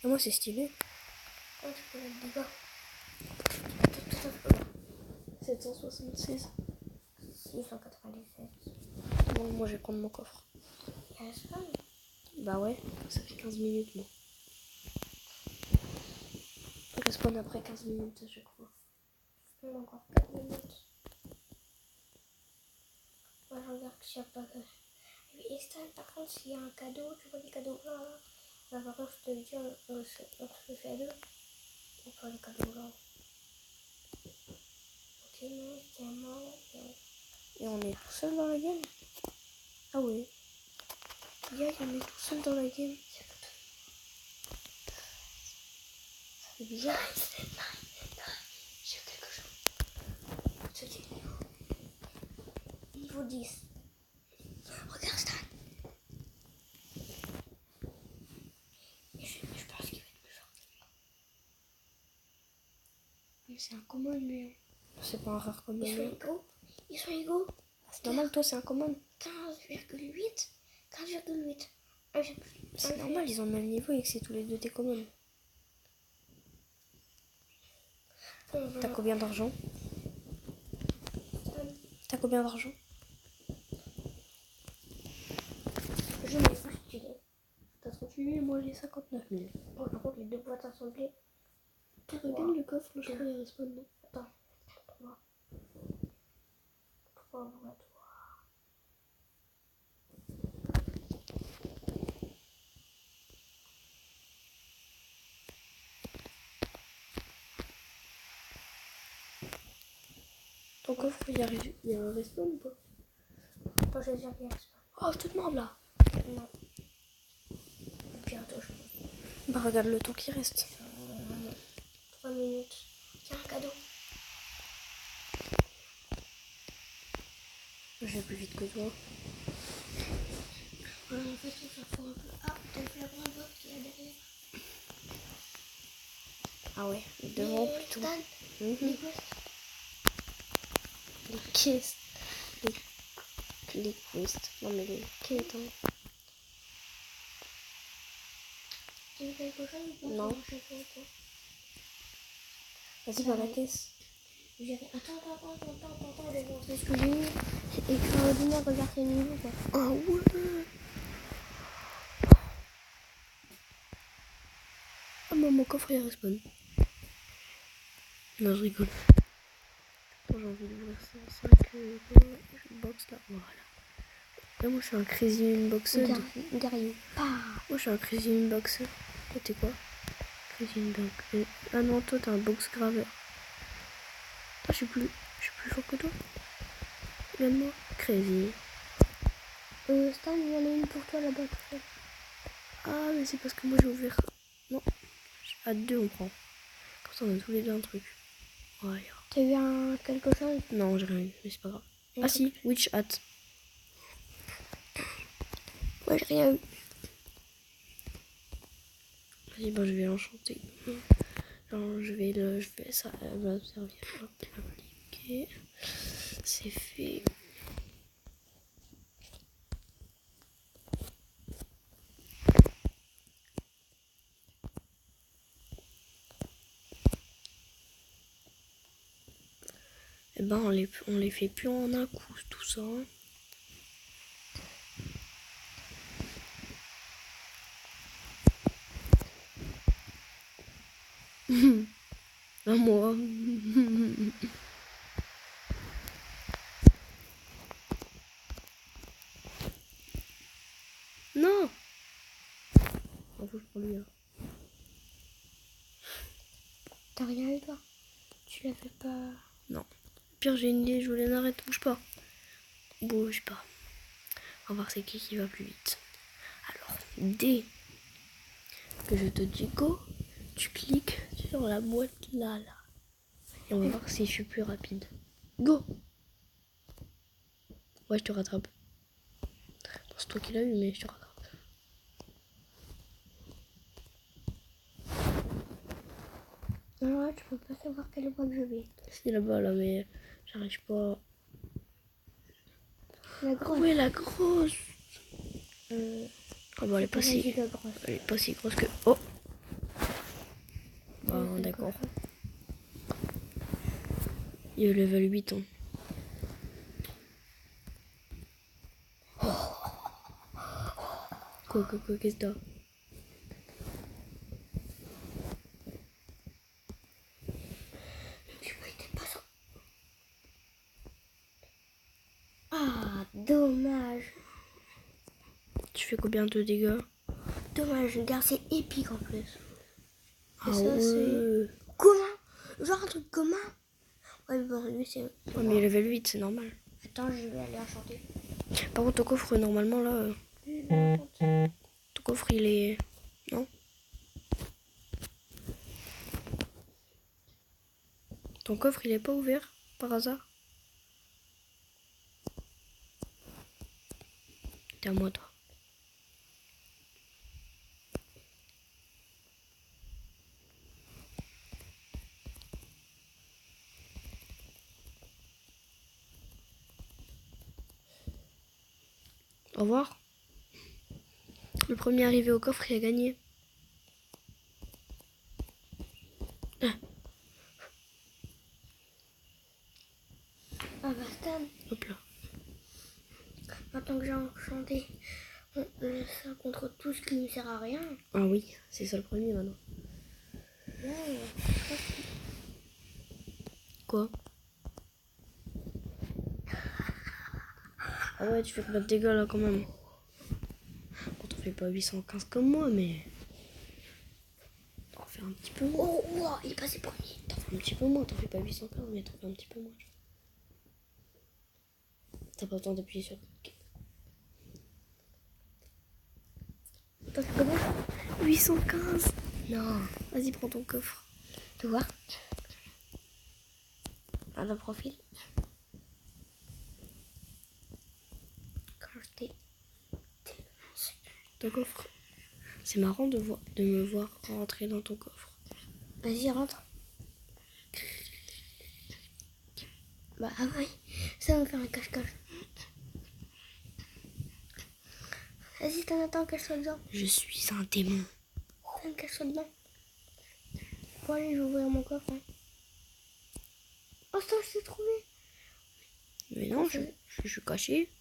Speaker 1: Et moi, c'est stylé.
Speaker 2: Oh, tu peux mettre dégâts. Tout à fait.
Speaker 1: 776.
Speaker 2: 697.
Speaker 1: Bon, moi, je vais prendre mon coffre.
Speaker 2: Il y a un spawn.
Speaker 1: Bah ouais, ça fait 15 minutes, moi. Il respawn après 15 minutes à chaque fois.
Speaker 2: Il y a encore 4 minutes. Moi, je regarde s'il n'y a pas de... Et Stan, par contre, s'il y a un cadeau, tu vois les cadeaux là, bah, par contre, je te le dis, on se fait à deux. On prend les cadeaux là. Ok, non, c'est mort.
Speaker 1: Et on est tout seul dans la game? Ah oui. Yeah, on est tout seul dans la game. C'est bizarre.
Speaker 2: J'ai quelque chose. C'est niveau 10. Regarde Stan. Je pense qu'il va être plus fort.
Speaker 1: Mais c'est un common, lui. C'est pas un rare common.
Speaker 2: Ils sont égaux. Ils sont égaux.
Speaker 1: C'est normal, toi, c'est un common.
Speaker 2: 15,8. 15,8.
Speaker 1: C'est normal, ils ont le même niveau et que c'est tous les deux tes commons. T'as combien d'argent? T'as combien d'argent?
Speaker 2: Je m'ai plus stylé.
Speaker 1: T'as 38 000, moi j'ai 59 000.
Speaker 2: Bon, par contre, les deux boîtes assemblées.
Speaker 1: Regarde le coffre, je crois qu'il reste pas dedans.
Speaker 2: Attends. 3 boîtes.
Speaker 1: Ton coffre, il y a un respawn ou pas?
Speaker 2: Attends, j'ai déjà bien.
Speaker 1: Oh, toute mort là.
Speaker 2: Non. Bientôt, je pense.
Speaker 1: Bah regarde le temps qui reste.
Speaker 2: 3 minutes. Tiens, un cadeau.
Speaker 1: Je vais plus vite que toi.
Speaker 2: En fait, on s'en fout un peu. Ah, t'as fait la grande boîte qui est derrière.
Speaker 1: Ah ouais, devant
Speaker 2: Les
Speaker 1: plutôt.
Speaker 2: Stan,
Speaker 1: Mhm.
Speaker 2: les boîtes.
Speaker 1: Les caisses. Les quests. Non mais les quêtes. Hein.
Speaker 2: Tu veux quelque chose ou pas?
Speaker 1: Non. Vas-y, par la caisse.
Speaker 2: Attends, je vais montrer ce que j'ai mis. C'est extraordinaire, regarde ce niveau quoi.
Speaker 1: Ah ouais. Ah bah mon coffre il respawn. Non, je rigole. Attends, j'ai envie d'ouvrir 5 box là. Voilà. Là, moi je suis un crazy inboxer.
Speaker 2: Derrière.
Speaker 1: Moi je suis un crazy inboxer. Toi t'es quoi? Crazy inboxer. Ah non, toi t'es un box graveur. Ah, je suis plus fort que toi. Regarde-moi. Crazy.
Speaker 2: Stan, il y en a une pour toi là-bas.
Speaker 1: Ah, mais c'est parce que moi j'ai ouvert. Non. À 2 on prend. Comme ça on a tous les deux un truc. Voilà.
Speaker 2: T'as eu quelque chose?
Speaker 1: Non, j'ai rien eu, mais c'est pas grave. Ah si, Witch Hat.
Speaker 2: Moi j'ai rien eu.
Speaker 1: Vas-y, bah je vais l'enchanter. Genre, ça va me servir à appliquer. C'est fait. Et ben on les fait plus en un coup, tout ça. À moi. Non. En faut que je prends lui. Hein.
Speaker 2: T'as rien eu toi? Tu l'avais pas.
Speaker 1: Non. Pire, j'ai une idée, je voulais n'arrête, bouge pas. Bouge pas. On va voir c'est qui va plus vite. Alors, dès que je te dis go, tu cliques sur la boîte là. Et on va voir si je suis plus rapide. Go! Ouais, je te rattrape. C'est toi qui l'as eu, mais je te rattrape.
Speaker 2: Ouais, tu peux pas savoir quelle boîte je vais.
Speaker 1: C'est là-bas, là, mais j'arrive pas.
Speaker 2: La grosse.
Speaker 1: Ouais, la grosse! Ah bah, elle est pas si grosse que. Oh! Bah, d'accord. Il y a level 8 ans. Quoi, qu'est-ce que t'as?
Speaker 2: Ah, dommage.
Speaker 1: Tu fais combien de dégâts?
Speaker 2: Dommage, regarde, c'est épique en plus.
Speaker 1: Ah
Speaker 2: ça,
Speaker 1: ouais.
Speaker 2: c'est commun. Genre un truc commun. Ouais, bon, lui, c'est.
Speaker 1: Ouais, mais level 8, c'est normal.
Speaker 2: Attends, je vais aller enchanter.
Speaker 1: Par contre, ton coffre, normalement, là. Ton coffre, il est. Non? Ton coffre, il est pas ouvert, par hasard? T'es à moi, toi. Au revoir. Le premier arrivé au coffre, il a gagné.
Speaker 2: Ah bah Stan,
Speaker 1: Hop là.
Speaker 2: maintenant que j'ai enchanté Ça contre tout ce qui ne sert à rien.
Speaker 1: Ah oui, c'est ça le premier maintenant.
Speaker 2: Ouais,
Speaker 1: Quoi? Ah ouais, tu fais combien de dégâts là quand même? Bon, t'en fais pas 815 comme moi, mais... T'en fais un petit peu moins.
Speaker 2: oh, oh, il est passé premier.
Speaker 1: T'en fais un petit peu moins, t'en fais pas 815, mais t'en fais un petit peu moins. T'as pas besoin d'appuyer sur...
Speaker 2: T'as fait combien?
Speaker 1: 815.
Speaker 2: Non.
Speaker 1: Vas-y, prends ton coffre.
Speaker 2: Tu vois? À le profil. Quand j'étais...
Speaker 1: Ton coffre. C'est marrant de me voir rentrer dans ton coffre.
Speaker 2: Vas-y, rentre. Bah ah oui, ça va me faire un cache-cache. Vas-y, t'en attends, cache-toi dedans.
Speaker 1: Je suis un démon.
Speaker 2: Fais un cache-toi dedans. Bon allez, je vais ouvrir mon coffre. Hein. Oh, ça, je t'ai trouvé.
Speaker 1: Mais non, je suis caché.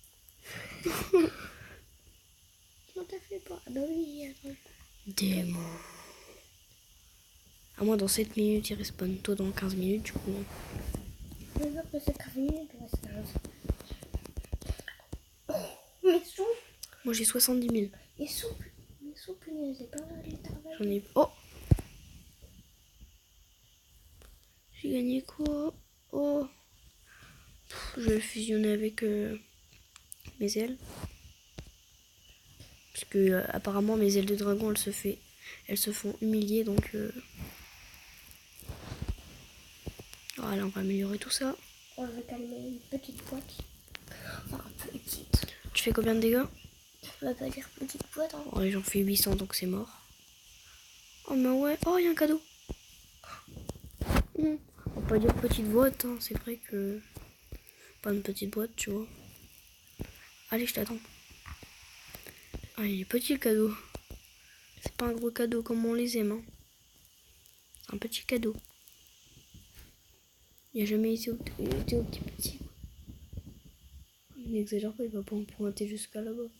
Speaker 2: Comment t'as fait pas? Ah bah oui, attends.
Speaker 1: Démon. À moi, dans 7 minutes, il respawn. Toi, dans 15 minutes, du coup.
Speaker 2: Je vais voir que c'est 15 minutes, ouais, c'est 15. Mes sous.
Speaker 1: Moi, j'ai 70 000.
Speaker 2: Mes sous, punaise, c'est pas les travail.
Speaker 1: J'en ai... Oh! J'ai gagné quoi? Oh! Je vais le fusionner avec mes ailes. Parce que apparemment, mes ailes de dragon, elles se font humilier, donc... Voilà, on va améliorer tout ça.
Speaker 2: On va calmer une petite boîte. Enfin, petite.
Speaker 1: Tu fais combien de dégâts?
Speaker 2: On va pas dire petite boîte. Hein.
Speaker 1: Ouais, j'en fais 800, donc c'est mort. Oh, mais ouais. Oh, il y a un cadeau. On va pas dire petite boîte, hein. C'est vrai que... Pas une petite boîte, tu vois. Allez, je t'attends. Ah, il est petit le cadeau. C'est pas un gros cadeau comme on les aime. Hein. C'est un petit cadeau. Il a jamais été au petit. Il n'exagère pas, il va pas me pointer jusqu'à là-bas.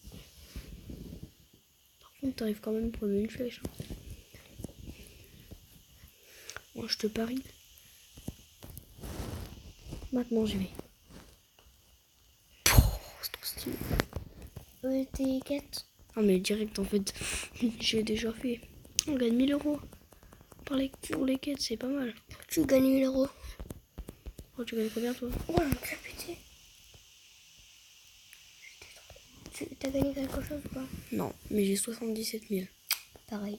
Speaker 1: Par contre, t'arrives quand même à prendre une flèche. Hein. Moi, je te parie. Maintenant, j'y vais. C'est trop stylé.
Speaker 2: Tes quêtes.
Speaker 1: Ah, mais direct, en fait, j'ai déjà fait. On gagne 1000 euros. Pour les quêtes, c'est pas mal.
Speaker 2: Tu gagnes 1000 euros.
Speaker 1: Oh, tu gagnes combien, toi?
Speaker 2: Oh, mon caputé. T'as gagné quelque chose ou pas?
Speaker 1: Non, mais j'ai 77 000.
Speaker 2: Pareil.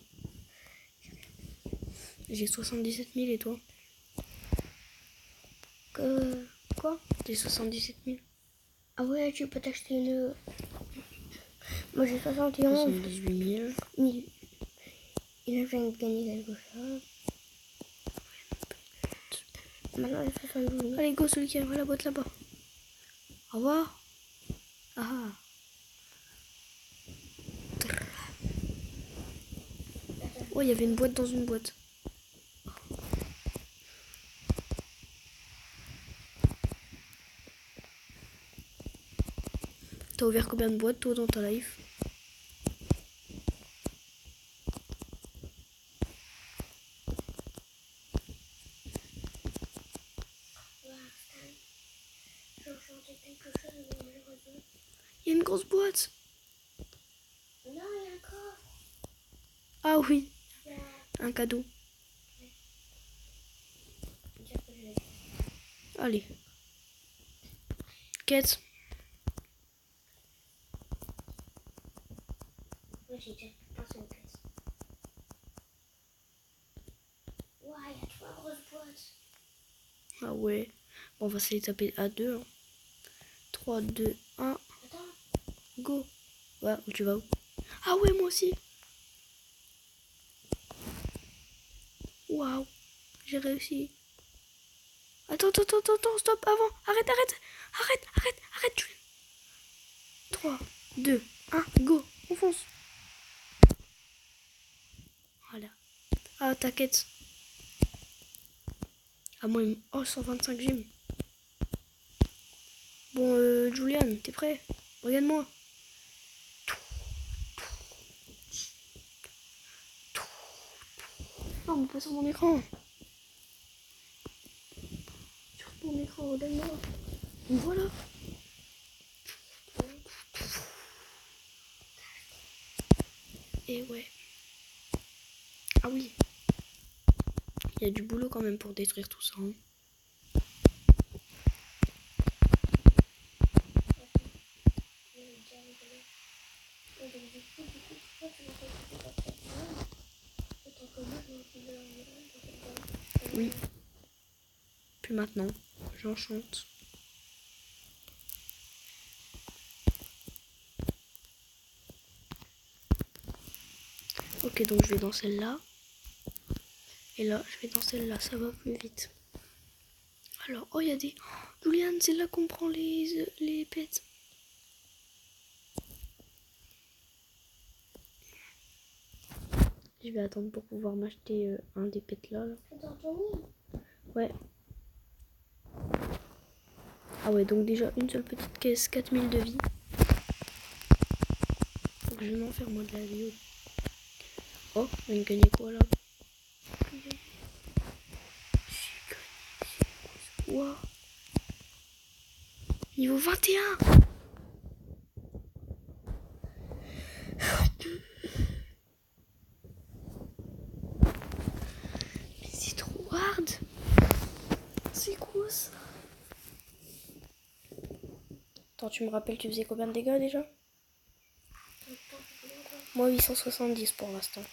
Speaker 1: J'ai 77 000 et toi?
Speaker 2: Quoi?
Speaker 1: J'ai 77 000.
Speaker 2: Ah ouais, tu peux t'acheter une... Moi j'ai 71
Speaker 1: 78 000.
Speaker 2: 000. Il a vient de gagner quelque chose. Maintenant j'ai 72 000.
Speaker 1: Allez, go, celui qui a la boîte là-bas. Au revoir. Ah. Oh, il y avait une boîte dans une boîte. T'as ouvert combien de boîtes, toi, dans ta life? Il y a une grosse boîte.
Speaker 2: Non, il y a un coffre.
Speaker 1: Ah oui, un cadeau. Allez. Quête.
Speaker 2: Ouais, j'ai déjà pensé aux quêtes. Ouais, il y a 3 grosses boîtes.
Speaker 1: Ah ouais. Bon, on va se les taper à 2. Hein. 3, 2, 1.
Speaker 2: Attends.
Speaker 1: Go. Ouais, où tu vas où? Ah ouais, moi aussi. Waouh. J'ai réussi. Attends, stop, avant. Arrête. 3, 2, 1, go. On fonce. Voilà. Ah, t'inquiète. Ah, moi, oh, 125 gemmes. Bon, Julian, t'es prêt? Regarde-moi. l'arme, pas sur mon écran. Sur ton écran, regarde-moi. Voilà. Et ouais. Ah oui. Il y a du boulot quand même pour détruire tout ça. Hein. Oui. Puis maintenant, j'enchante. Ok, donc je vais dans celle-là. Et là, je vais dans celle-là, ça va plus vite. Alors, oh, il y a des... Julian, c'est là qu'on prend les pets. Je vais attendre pour pouvoir m'acheter un des pets là. Ouais. Ah ouais, donc déjà une seule petite caisse, 4000 de vie. Donc je vais m'en faire moi de la vie. Oh, on a gagné quoi là? Wow. Niveau 21. Mais c'est trop hard. C'est quoi ça? Attends, tu me rappelles, tu faisais combien de dégâts déjà? Moi 870 pour l'instant.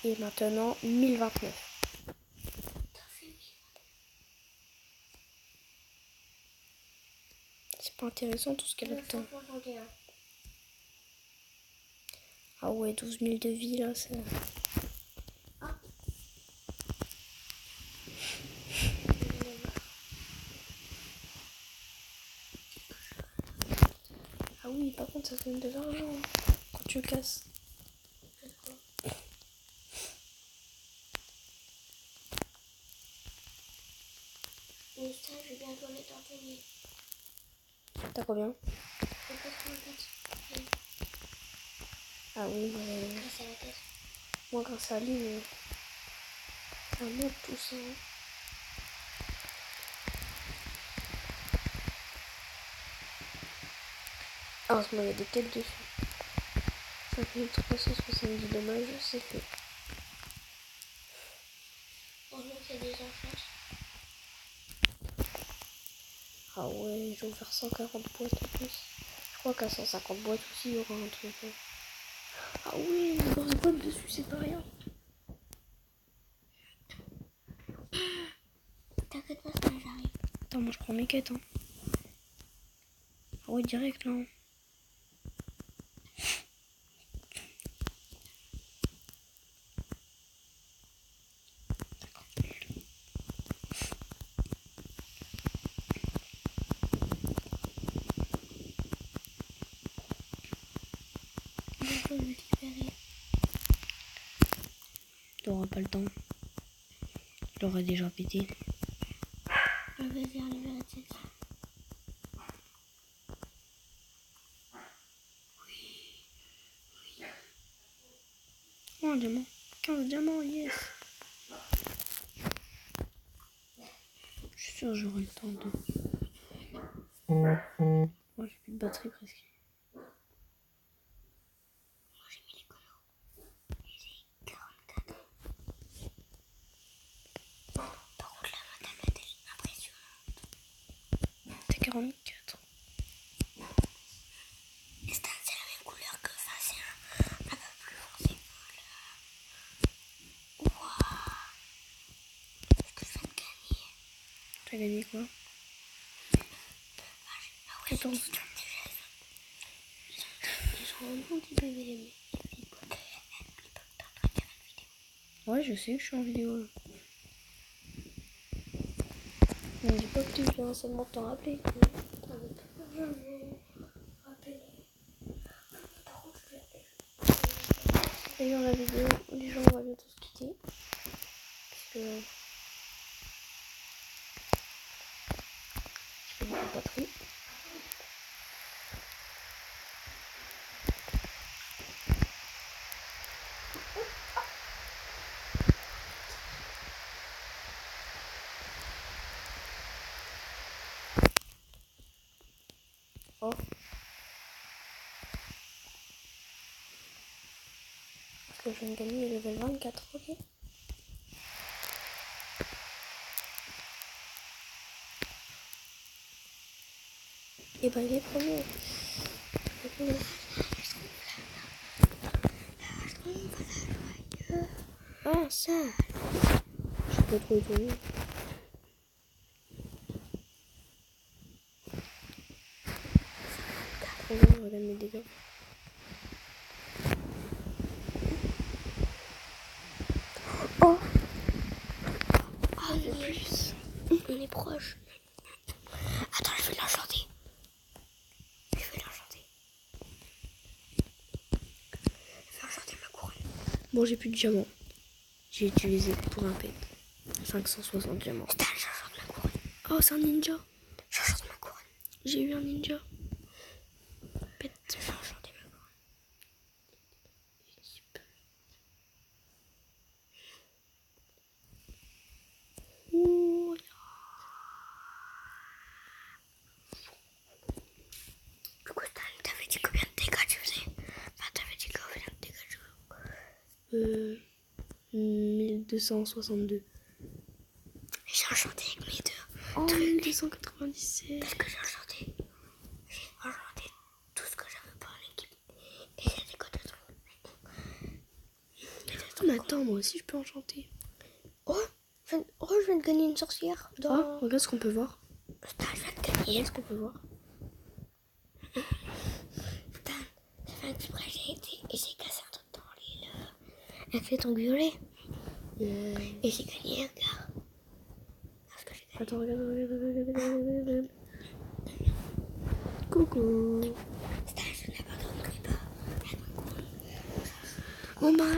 Speaker 1: Et maintenant 1029. C'est pas intéressant tout ce qu'elle a dedans. Ah ouais, 12 000 de vie là, c'est... Ah oui, par contre ça donne de l'argent quand tu le casses.
Speaker 2: Mais ça, je vais bientôt les tortiller.
Speaker 1: T'as combien? Ah oui, mais...
Speaker 2: Grâce à la tête.
Speaker 1: Moi grâce à lui, mais... Ça monte tout ça. Ah, en ce moment il y a des quêtes dessus. 5370 dommages, c'est fait.
Speaker 2: Heureusement qu'il y a des enfants.
Speaker 1: Ah ouais, je vais faire 140 boîtes en plus. Je crois qu'à 150 boîtes aussi, il y aura un truc. Ah oui, une grosse boîte dessus, c'est pas rien.
Speaker 2: T'inquiète pas, ça j'arrive.
Speaker 1: Attends, moi je prends mes quêtes. Hein. Ah ouais, direct là.
Speaker 2: Je vais le récupérer.
Speaker 1: T'auras pas le temps. Je l'aurais déjà pété.
Speaker 2: Je vais enlever la tête.
Speaker 1: Oh, un diamant. 15 diamants, yes. Je suis sûre que j'aurai le temps de... Oh, j'ai plus de batterie presque.
Speaker 2: Moi j'ai mis les couleurs. J'ai 44. Par contre là, ma tablette est impressionnante.
Speaker 1: T'as 44.
Speaker 2: Et c'est la même couleur que ça, c'est un peu plus foncé. Waouh. Est-ce que je viens de gagner?
Speaker 1: T'as gagné quoi?
Speaker 2: Ah ouais,
Speaker 1: 14.
Speaker 2: Ils ont un nom du bébé.
Speaker 1: Ouais, je sais que je suis en vidéo. Mais dis pas que tu viens seulement de t'en rappeler. D'ailleurs, la vidéo, les gens vont bientôt se quitter. Parce que j'ai pas beaucoup de batterie.
Speaker 2: Parce que je viens de gagner le level 24, ok. Et ben il est premier. Ah ça. Je suis pas trop étonnée. Regarde mes dégâts. Oh. Ah on est plus. On est proche. Attends, je vais l'enchanter. Je vais l'enchanter. Je vais enchanter ma couronne.
Speaker 1: Bon, j'ai plus de diamants. J'ai utilisé pour un pet. 560 diamants.
Speaker 2: Putain, j'enchante ma couronne.
Speaker 1: Oh, c'est un ninja.
Speaker 2: J'enchante ma couronne.
Speaker 1: J'ai eu un ninja. Pet.
Speaker 2: Je vais enchanter ma couronne.
Speaker 1: Ouh.
Speaker 2: Du coup, t'avais dit combien de dégâts tu faisais? Enfin, t'avais dit combien de dégâts tu faisais?
Speaker 1: 1262.
Speaker 2: J'ai enchanté avec mes deux.
Speaker 1: Oh,
Speaker 2: trucs.
Speaker 1: 1297.
Speaker 2: Parce que j'ai enchanté tout ce que j'avais pas en équipe. Et j'ai des codes de trucs.
Speaker 1: Oh, mais attends, moi aussi je peux enchanter.
Speaker 2: Oh, je viens de gagner une sorcière.
Speaker 1: Oh, regarde ce qu'on peut voir.
Speaker 2: Putain, je viens de gagner.
Speaker 1: Regarde ce qu'on peut voir.
Speaker 2: Putain, j'ai fait exprès, j'ai été et j'ai cassé un truc dans l'île. Avec les tongs violets. Et j'ai gagné, regarde. Parce que j'ai gagné.
Speaker 1: Attends, regarde. Coucou.
Speaker 2: Putain, je n'abandonnerai pas.
Speaker 1: Bon bah,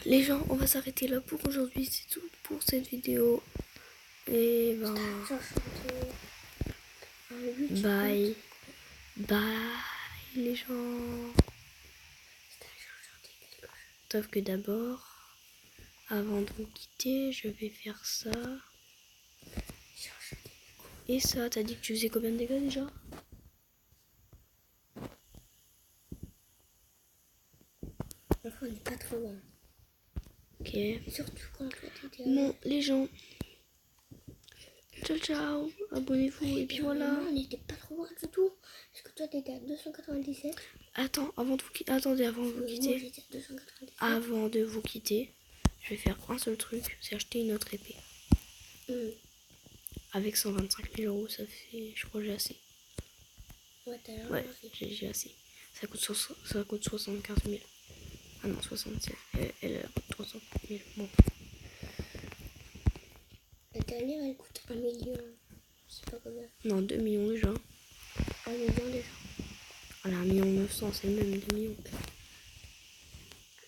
Speaker 1: les gens, on va s'arrêter là pour aujourd'hui. C'est tout pour cette vidéo. Et ben,
Speaker 2: J'ai enchanté un 8.
Speaker 1: bye. Bye les gens.
Speaker 2: Putain, j'ai enchanté quelque chose.
Speaker 1: Sauf que d'abord, avant de vous quitter, je vais faire ça.
Speaker 2: J'ai enchanté.
Speaker 1: Et ça, t'as dit que tu faisais combien de dégâts déjà?
Speaker 2: Enfin, on n'est pas trop loin.
Speaker 1: Ok.
Speaker 2: Surtout quand tu étais
Speaker 1: Bon, les gens. Ciao, ciao. Abonnez-vous. Et puis voilà.
Speaker 2: On n'était pas trop loin du tout. Est-ce que toi t'étais à 297?
Speaker 1: Attends, avant de vous quitter. Attendez, avant de vous
Speaker 2: Moi
Speaker 1: quitter.
Speaker 2: j'étais à 297.
Speaker 1: Avant de vous quitter, je vais faire un seul truc, c'est acheter une autre épée. Avec 125 000 euros, ça fait, je crois que j'ai assez.
Speaker 2: Ouais, t'as l'air
Speaker 1: Ouais, j'ai assez. Ça coûte 75 000. Ah non, 67. Elle coûte 300 000. Bon.
Speaker 2: La dernière elle coûte 1 million. Je sais pas combien.
Speaker 1: Non, 2 millions déjà.
Speaker 2: 1 million déjà.
Speaker 1: Elle a 1 900 000, c'est le même 2 millions.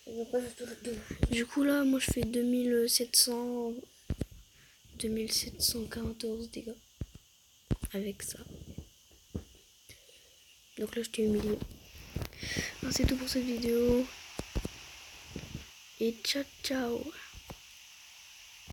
Speaker 2: Et donc moi je touche 2.
Speaker 1: Du coup là, moi je fais 2714 dégâts. Avec ça. Donc là je t'ai humilié. C'est tout pour cette vidéo. Et ciao ciao.